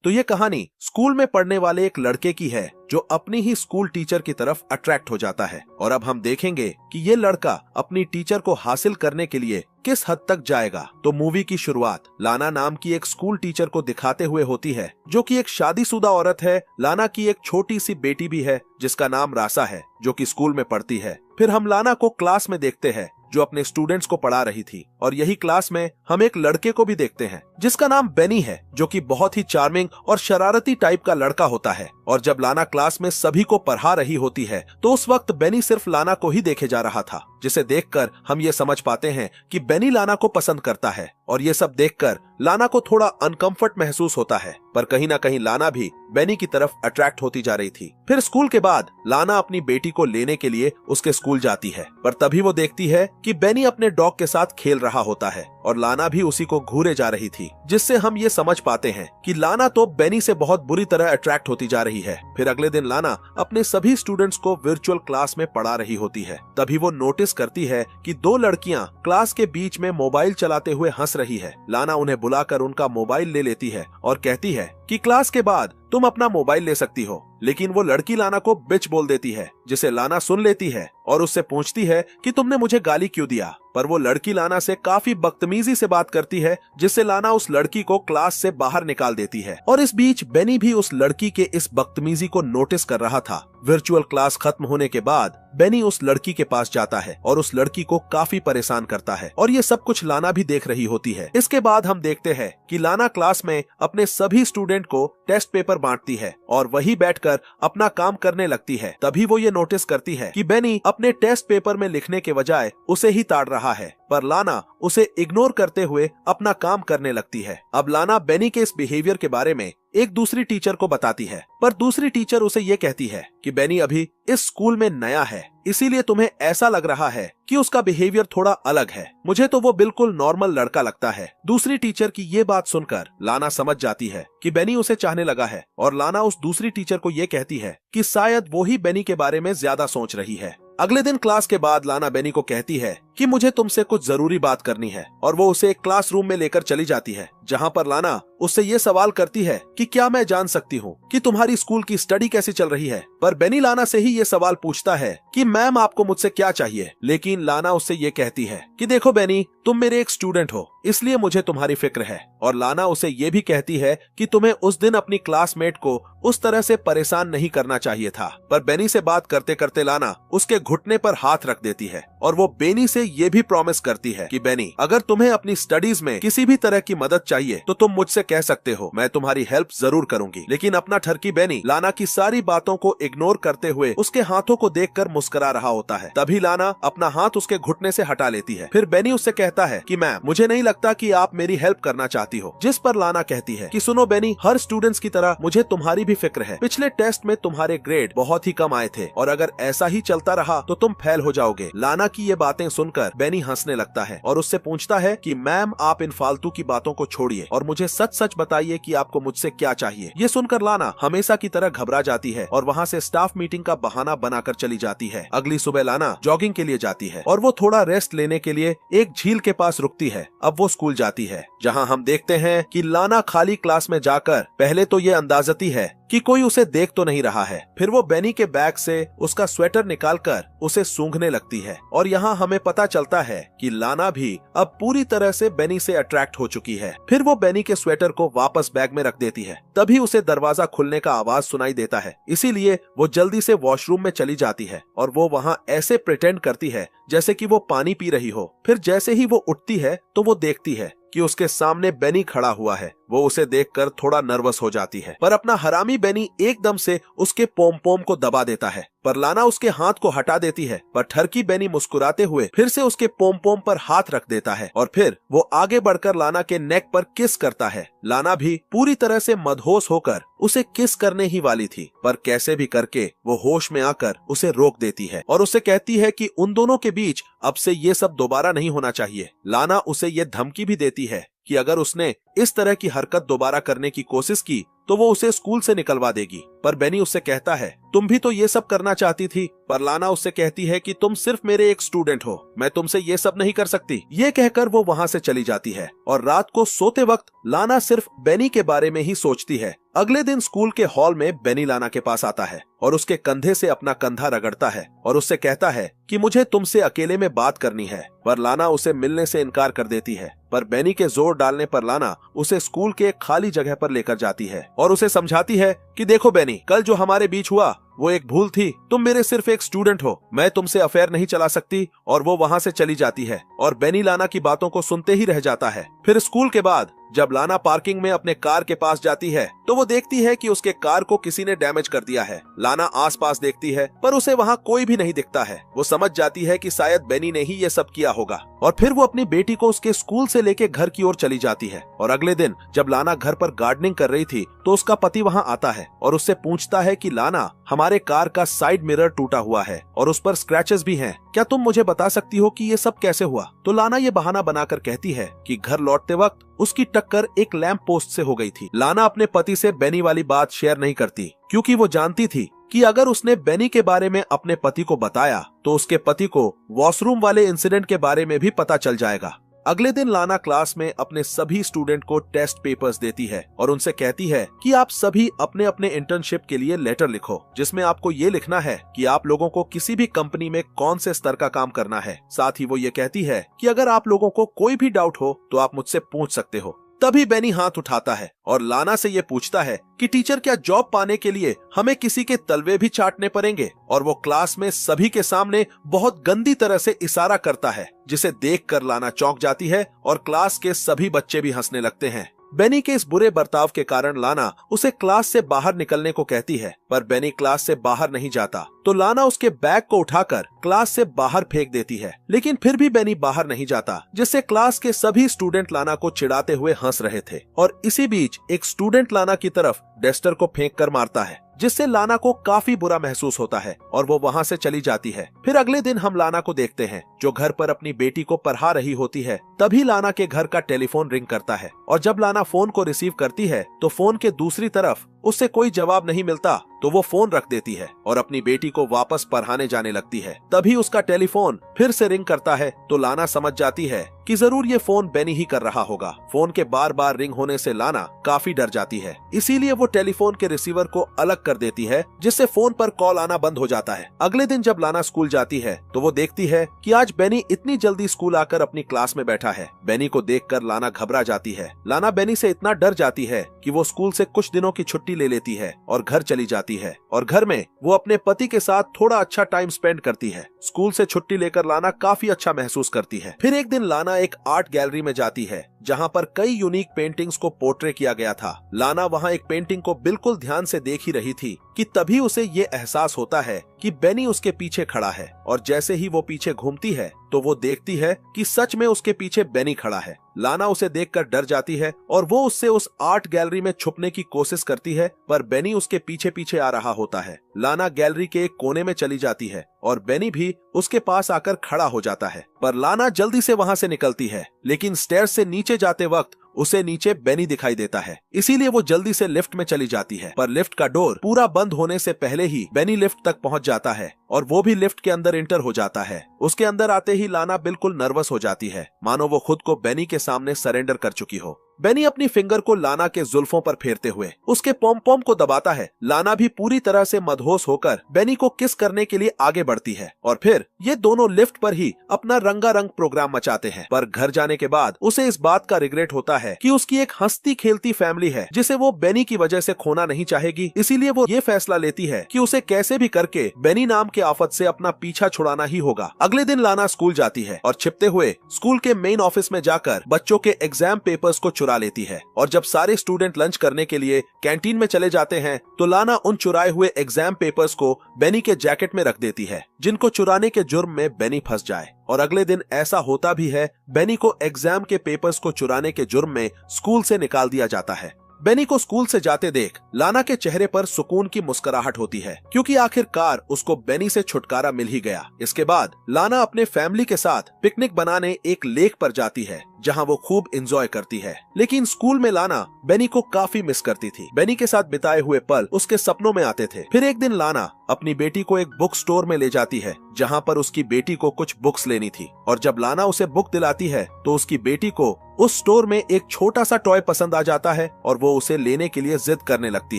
तो ये कहानी स्कूल में पढ़ने वाले एक लड़के की है जो अपनी ही स्कूल टीचर की तरफ अट्रैक्ट हो जाता है। और अब हम देखेंगे कि ये लड़का अपनी टीचर को हासिल करने के लिए किस हद तक जाएगा। तो मूवी की शुरुआत लाना नाम की एक स्कूल टीचर को दिखाते हुए होती है, जो कि एक शादीशुदा औरत है। लाना की एक छोटी सी बेटी भी है जिसका नाम रासा है, जो कि स्कूल में पढ़ती है। फिर हम लाना को क्लास में देखते हैं जो अपने स्टूडेंट्स को पढ़ा रही थी, और यही क्लास में हम एक लड़के को भी देखते हैं जिसका नाम बेनी है, जो कि बहुत ही चार्मिंग और शरारती टाइप का लड़का होता है। और जब लाना क्लास में सभी को पढ़ा रही होती है तो उस वक्त बेनी सिर्फ लाना को ही देखे जा रहा था, जिसे देखकर हम ये समझ पाते हैं कि बेनी लाना को पसंद करता है। और ये सब देखकर लाना को थोड़ा अनकंफर्ट महसूस होता है, पर कहीं ना कहीं लाना भी बेनी की तरफ अट्रैक्ट होती जा रही थी। फिर स्कूल के बाद लाना अपनी बेटी को लेने के लिए उसके स्कूल जाती है, पर तभी वो देखती है कि बेनी अपने डॉग के साथ खेल रहा होता है और लाना भी उसी को घूरे जा रही थी, जिससे हम ये समझ पाते हैं कि लाना तो बेनी से बहुत बुरी तरह अट्रैक्ट होती जा रही है। फिर अगले दिन लाना अपने सभी स्टूडेंट्स को वर्चुअल क्लास में पढ़ा रही होती है। तभी वो नोटिस करती है कि दो लड़कियां क्लास के बीच में मोबाइल चलाते हुए हंस रही है। लाना उन्हें बुलाकर उनका मोबाइल ले लेती है और कहती है कि क्लास के बाद तुम अपना मोबाइल ले सकती हो, लेकिन वो लड़की लाना को बिच बोल देती है, जिसे लाना सुन लेती है और उससे पूछती है कि तुमने मुझे गाली क्यों दिया। पर वो लड़की लाना से काफी बदतमीजी से बात करती है, जिससे लाना उस लड़की को क्लास से बाहर निकाल देती है। और इस बीच बेनी भी उस लड़की के इस बदतमीजी को नोटिस कर रहा था। वर्चुअल क्लास खत्म होने के बाद बेनी उस लड़की के पास जाता है और उस लड़की को काफी परेशान करता है, और ये सब कुछ लाना भी देख रही होती है। इसके बाद हम देखते हैं कि लाना क्लास में अपने सभी स्टूडेंट को टेस्ट पेपर बांटती है और वही बैठकर अपना काम करने लगती है। तभी वो ये नोटिस करती है कि बेनी अपने टेस्ट पेपर में लिखने के बजाय उसे ही ताड़ रहा है, पर लाना उसे इग्नोर करते हुए अपना काम करने लगती है। अब लाना बेनी के इस बिहेवियर के बारे में एक दूसरी टीचर को बताती है, पर दूसरी टीचर उसे ये कहती है कि बेनी अभी इस स्कूल में नया है, इसीलिए तुम्हें ऐसा लग रहा है कि उसका बिहेवियर थोड़ा अलग है। मुझे तो वो बिल्कुल नॉर्मल लड़का लगता है। दूसरी टीचर की ये बात सुनकर लाना समझ जाती है कि बेनी उसे चाहने लगा है, और लाना उस दूसरी टीचर को ये कहती है कि शायद वो ही बेनी के बारे में ज्यादा सोच रही है। अगले दिन क्लास के बाद लाना बेनी को कहती है कि मुझे तुमसे कुछ जरूरी बात करनी है, और वो उसे एक क्लासरूम में लेकर चली जाती है, जहां पर लाना उससे ये सवाल करती है कि क्या मैं जान सकती हूँ कि तुम्हारी स्कूल की स्टडी कैसी चल रही है। पर बेनी लाना से ही ये सवाल पूछता है कि मैम आपको मुझसे क्या चाहिए, लेकिन लाना उससे ये कहती है कि देखो बेनी, तुम मेरे एक स्टूडेंट हो, इसलिए मुझे तुम्हारी फिक्र है। और लाना उसे ये भी कहती है कि तुम्हें उस दिन अपनी क्लासमेट को उस तरह से परेशान नहीं करना चाहिए था। पर बेनी से बात करते करते लाना उसके घुटने पर हाथ रख देती है, और वो बेनी से ये भी प्रॉमिस करती है कि बेनी, अगर तुम्हें अपनी स्टडीज में किसी भी तरह की मदद चाहिए तो तुम मुझसे कह सकते हो, मैं तुम्हारी हेल्प जरूर करूंगी। लेकिन अपना ठरकी बेनी लाना की सारी बातों को इग्नोर करते हुए उसके हाथों को देखकर मुस्कुरा रहा होता है। तभी लाना अपना हाथ उसके घुटने से हटा लेती है। फिर बेनी उससे कहता है कि मैम, मुझे नहीं लगता कि आप मेरी हेल्प करना चाहती हो। जिस पर लाना कहती है कि सुनो बेनी, हर स्टूडेंट्स की तरह मुझे तुम्हारी भी फिक्र है। पिछले टेस्ट में तुम्हारे ग्रेड बहुत ही कम आए थे, और अगर ऐसा ही चलता रहा तो तुम फेल हो जाओगे। लाना की ये बातें सुनकर बेनी हंसने लगता है और उससे पूछता है कि मैम, आप इन फालतू की बातों को छोड़िए और मुझे सच सच बताइए कि आपको मुझसे क्या चाहिए। ये सुनकर लाना हमेशा की तरह घबरा जाती है और वहाँ से स्टाफ मीटिंग का बहाना बनाकर चली जाती है। अगली सुबह लाना जॉगिंग के लिए जाती है और वो थोड़ा रेस्ट लेने के लिए एक झील के पास रुकती है। अब वो स्कूल जाती है, जहाँ हम देखते हैं कि लाना खाली क्लास में जाकर पहले तो ये अंदाजती है कि कोई उसे देख तो नहीं रहा है। फिर वो बेनी के बैग से उसका स्वेटर निकालकर उसे सूंघने लगती है, और यहाँ हमें पता चलता है कि लाना भी अब पूरी तरह से बेनी से अट्रैक्ट हो चुकी है। फिर वो बेनी के स्वेटर को वापस बैग में रख देती है। तभी उसे दरवाजा खुलने का आवाज सुनाई देता है, इसीलिए वो जल्दी से वॉशरूम में चली जाती है और वो वहाँ ऐसे प्रिटेंड करती है जैसे कि वो पानी पी रही हो। फिर जैसे ही वो उठती है तो वो देखती है कि उसके सामने बेनी खड़ा हुआ है। वो उसे देखकर थोड़ा नर्वस हो जाती है, पर अपना हरामी बेनी एकदम से उसके पोम पोम को दबा देता है। पर लाना उसके हाथ को हटा देती है, पर ठरकी बेनी मुस्कुराते हुए फिर से उसके पोम पोम पर हाथ रख देता है और फिर वो आगे बढ़कर लाना के नेक पर किस करता है। लाना भी पूरी तरह से मदहोश होकर उसे किस करने ही वाली थी, पर कैसे भी करके वो होश में आकर उसे रोक देती है और उसे कहती है कि उन दोनों के बीच अब से ये सब दोबारा नहीं होना चाहिए। लाना उसे ये धमकी भी देती है कि अगर उसने इस तरह की हरकत दोबारा करने की कोशिश की तो वो उसे स्कूल से निकलवा देगी। पर बेनी उससे कहता है तुम भी तो ये सब करना चाहती थी। पर लाना उससे कहती है कि तुम सिर्फ मेरे एक स्टूडेंट हो, मैं तुमसे ये सब नहीं कर सकती। ये कहकर वो वहाँ से चली जाती है और रात को सोते वक्त लाना सिर्फ बेनी के बारे में ही सोचती है। अगले दिन स्कूल के हॉल में बेनी लाना के पास आता है और उसके कंधे से अपना कंधा रगड़ता है और उससे कहता है कि मुझे तुमसे अकेले में बात करनी है। पर लाना उसे मिलने से इनकार कर देती है। पर बेनी के जोर डालने पर लाना उसे स्कूल के एक खाली जगह पर लेकर जाती है और उसे समझाती है कि देखो बेनी, कल जो हमारे बीच हुआ वो एक भूल थी। तुम मेरे सिर्फ एक स्टूडेंट हो, मैं तुमसे अफेयर नहीं चला सकती। और वो वहाँ से चली जाती है और बेनी लाना की बातों को सुनते ही रह जाता है। फिर स्कूल के बाद जब लाना पार्किंग में अपने कार के पास जाती है तो वो देखती है कि उसके कार को किसी ने डैमेज कर दिया है। लाना आसपास देखती है पर उसे वहाँ कोई भी नहीं दिखता है। वो समझ जाती है कि शायद बेनी ने ही ये सब किया होगा और फिर वो अपनी बेटी को उसके स्कूल से लेके घर की ओर चली जाती है। और अगले दिन जब लाना घर पर गार्डनिंग कर रही थी तो उसका पति वहाँ आता है और उससे पूछता है कि लाना, हमारे कार का साइड मिरर टूटा हुआ है और उस पर स्क्रैचेस भी हैं, क्या तुम मुझे बता सकती हो कि ये सब कैसे हुआ? तो लाना ये बहाना बनाकर कहती है कि घर लौटते वक्त उसकी टक्कर एक लैंप पोस्ट से हो गई थी। लाना अपने पति से बेनी वाली बात शेयर नहीं करती क्योंकि वो जानती थी कि अगर उसने बेनी के बारे में अपने पति को बताया तो उसके पति को वॉशरूम वाले इंसिडेंट के बारे में भी पता चल जाएगा। अगले दिन लाना क्लास में अपने सभी स्टूडेंट को टेस्ट पेपर्स देती है और उनसे कहती है कि आप सभी अपने अपने इंटर्नशिप के लिए लेटर लिखो जिसमें आपको ये लिखना है कि आप लोगों को किसी भी कंपनी में कौन से स्तर का काम करना है। साथ ही वो ये कहती है कि अगर आप लोगों को कोई भी डाउट हो तो आप मुझसे पूछ सकते हो। तभी बेनी हाथ उठाता है और लाना से ये पूछता है कि टीचर, क्या जॉब पाने के लिए हमें किसी के तलवे भी चाटने पड़ेंगे? और वो क्लास में सभी के सामने बहुत गंदी तरह से इशारा करता है जिसे देखकर लाना चौंक जाती है और क्लास के सभी बच्चे भी हंसने लगते हैं। बेनी के इस बुरे बर्ताव के कारण लाना उसे क्लास से बाहर निकलने को कहती है पर बेनी क्लास से बाहर नहीं जाता तो लाना उसके बैग को उठाकर क्लास से बाहर फेंक देती है। लेकिन फिर भी बेनी बाहर नहीं जाता जिससे क्लास के सभी स्टूडेंट लाना को चिढ़ाते हुए हंस रहे थे। और इसी बीच एक स्टूडेंट लाना की तरफ डस्टर को फेंक कर मारता है जिससे लाना को काफी बुरा महसूस होता है और वो वहाँ से चली जाती है। फिर अगले दिन हम लाना को देखते हैं जो घर पर अपनी बेटी को पढ़ा रही होती है। तभी लाना के घर का टेलीफोन रिंग करता है और जब लाना फोन को रिसीव करती है तो फोन के दूसरी तरफ उससे कोई जवाब नहीं मिलता तो वो फोन रख देती है और अपनी बेटी को वापस पढ़ाने जाने लगती है। तभी उसका टेलीफोन फिर से रिंग करता है तो लाना समझ जाती है कि जरूर ये फोन बेनी ही कर रहा होगा। फोन के बार बार रिंग होने से लाना काफी डर जाती है, इसीलिए वो टेलीफोन के रिसीवर को अलग कर देती है जिससे फोन पर कॉल आना बंद हो जाता है। अगले दिन जब लाना स्कूल जाती है तो वो देखती है कि आज बेनी इतनी जल्दी स्कूल आकर अपनी क्लास में बैठा है। बेनी को देखकर लाना घबरा जाती है। लाना बेनी से इतना डर जाती है कि वो स्कूल से कुछ दिनों की छुट्टी ले लेती है और घर चली जाती है और घर में वो अपने पति के साथ थोड़ा अच्छा टाइम स्पेंड करती है। स्कूल से छुट्टी लेकर लाना काफी अच्छा महसूस करती है। फिर एक दिन लाना एक आर्ट गैलरी में जाती है जहाँ पर कई यूनिक पेंटिंग्स को पोर्ट्रे किया गया था। लाना वहाँ एक पेंटिंग को बिल्कुल ध्यान से देख ही रही थी कि तभी उसे ये एहसास होता है कि बेनी उसके पीछे खड़ा है और जैसे ही वो पीछे घूमती है तो वो देखती है कि सच में उसके पीछे बेनी खड़ा है। लाना उसे देखकर डर जाती है और वो उससे उस आर्ट गैलरी में छुपने की कोशिश करती है पर बेनी उसके पीछे पीछे आ रहा होता है। लाना गैलरी के एक कोने में चली जाती है और बेनी भी उसके पास आकर खड़ा हो जाता है पर लाना जल्दी से वहाँ से निकलती है लेकिन स्टेयर्स से नीचे जाते वक्त उसे नीचे बेनी दिखाई देता है, इसीलिए वो जल्दी से लिफ्ट में चली जाती है। पर लिफ्ट का डोर पूरा बंद होने से पहले ही बेनी लिफ्ट तक पहुंच जाता है और वो भी लिफ्ट के अंदर इंटर हो जाता है। उसके अंदर आते ही लाना बिल्कुल नर्वस हो जाती है, मानो वो खुद को बेनी के सामने सरेंडर कर चुकी हो। बेनी अपनी फिंगर को लाना के जुल्फों पर फेरते हुए उसके पोम पोम को दबाता है। लाना भी पूरी तरह से मदहोश होकर बेनी को किस करने के लिए आगे बढ़ती है और फिर ये दोनों लिफ्ट पर ही अपना रंगारंग प्रोग्राम मचाते हैं। पर घर जाने के बाद उसे इस बात का रिग्रेट होता है कि उसकी एक हंसती खेलती फैमिली है जिसे वो बेनी की वजह से खोना नहीं चाहेगी। इसीलिए वो ये फैसला लेती है कि उसे कैसे भी करके बेनी नाम के आफत से अपना पीछा छुड़ाना ही होगा। अगले दिन लाना स्कूल जाती है और छिपते हुए स्कूल के मेन ऑफिस में जाकर बच्चों के एग्जाम पेपर्स को चुरा लेती है। और जब सारे स्टूडेंट लंच करने के लिए कैंटीन में चले जाते हैं तो लाना उन चुराए हुए एग्जाम पेपर्स को बेनी के जैकेट में रख देती है जिनको चुराने के जुर्म में बेनी फंस जाए। और अगले दिन ऐसा होता भी है, बेनी को एग्जाम के पेपर्स को चुराने के जुर्म में स्कूल से निकाल दिया जाता है। बेनी को स्कूल से जाते देख लाना के चेहरे पर सुकून की मुस्कुराहट होती है, क्योंकि आखिरकार उसको बेनी से छुटकारा मिल ही गया। इसके बाद लाना अपने फैमिली के साथ पिकनिक बनाने एक लेक पर जाती है, जहां वो खूब एंजॉय करती है। लेकिन स्कूल में लाना बेनी को काफी मिस करती थी। बेनी के साथ बिताए हुए पल उसके सपनों में आते थे। फिर एक दिन लाना अपनी बेटी को एक बुक स्टोर में ले जाती है, जहां पर उसकी बेटी को कुछ बुक्स लेनी थी। और जब लाना उसे बुक दिलाती है तो उसकी बेटी को उस स्टोर में एक छोटा सा टॉय पसंद आ जाता है और वो उसे लेने के लिए जिद करने लगती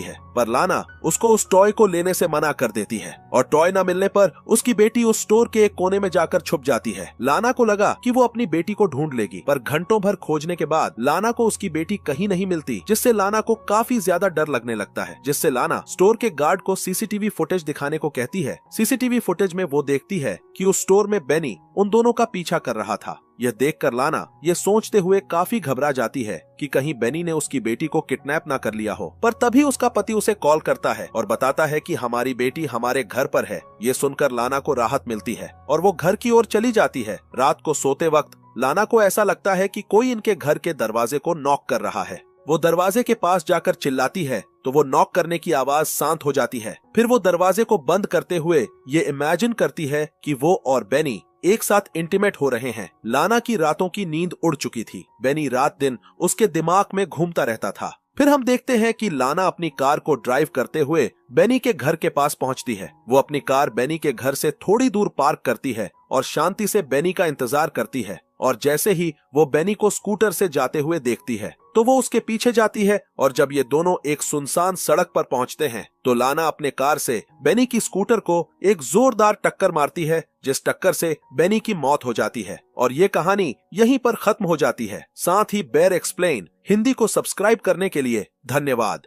है। पर लाना उसको उस टॉय को लेने से मना कर देती है और टॉय न मिलने पर उसकी बेटी उस स्टोर के एक कोने में जाकर छुप जाती है। लाना को लगा कि वो अपनी बेटी को ढूंढ लेगी, पर घंटों भर खोजने के बाद लाना को उसकी बेटी कहीं नहीं मिलती, जिससे लाना को काफी ज्यादा डर लगने लगता है। जिससे लाना स्टोर के गार्ड को सीसीटीवी फुटेज दिखाने को कहती है। सीसीटीवी फुटेज में वो देखती है कि उस स्टोर में बेनी उन दोनों का पीछा कर रहा था। यह देखकर लाना ये सोचते हुए काफी घबरा जाती है कि कहीं बेनी ने उसकी बेटी को किडनैप ना कर लिया हो। पर तभी उसका पति उसे कॉल करता है और बताता है कि हमारी बेटी हमारे घर पर है। ये सुनकर लाना को राहत मिलती है और वो घर की ओर चली जाती है। रात को सोते वक्त लाना को ऐसा लगता है कि कोई इनके घर के दरवाजे को नॉक कर रहा है। वो दरवाजे के पास जाकर चिल्लाती है तो वो नॉक करने की आवाज शांत हो जाती है। फिर वो दरवाजे को बंद करते हुए ये इमेजिन करती है कि वो और बेनी एक साथ इंटीमेट हो रहे हैं। लाना की रातों की नींद उड़ चुकी थी। बेनी रात दिन उसके दिमाग में घूमता रहता था। फिर हम देखते हैं कि लाना अपनी कार को ड्राइव करते हुए बेनी के घर के पास पहुंचती है। वो अपनी कार बेनी के घर से थोड़ी दूर पार्क करती है और शांति से बेनी का इंतजार करती है। और जैसे ही वो बेनी को स्कूटर से जाते हुए देखती है तो वो उसके पीछे जाती है। और जब ये दोनों एक सुनसान सड़क पर पहुंचते हैं तो लाना अपने कार से बेनी की स्कूटर को एक जोरदार टक्कर मारती है, जिस टक्कर से बेनी की मौत हो जाती है। और ये कहानी यहीं पर खत्म हो जाती है। साथ ही बेयर एक्सप्लेन हिंदी को सब्सक्राइब करने के लिए धन्यवाद।